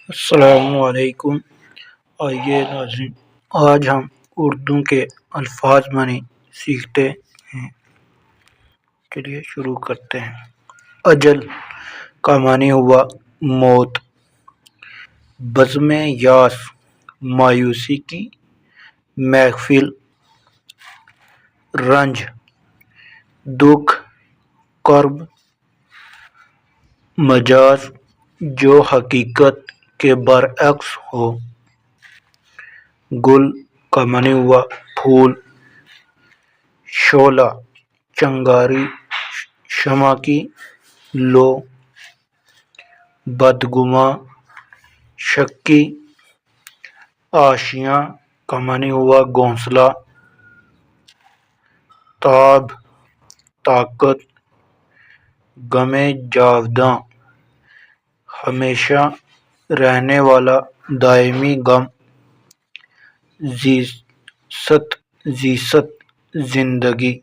السلام علیکم۔ آئیے ناظرین، آج ہم اردو کے الفاظ معنی سیکھتے ہیں۔ چلیے شروع کرتے ہیں۔ اجل کا معنی ہوا موت، بزم یاس مایوسی کی محفل، رنج دکھ کرب، مجاز جو حقیقت کے برعکس ہو۔ گل کا معنی ہوا پھول، شعلہ چنگاری شمع کی لو، بدگماں شکی، آشیاں کا معنی ہوا گھونسلہ، تاب طاقت، غم جاوداں ہمیشہ رہنے والا دائمی غم، زیست زندگی۔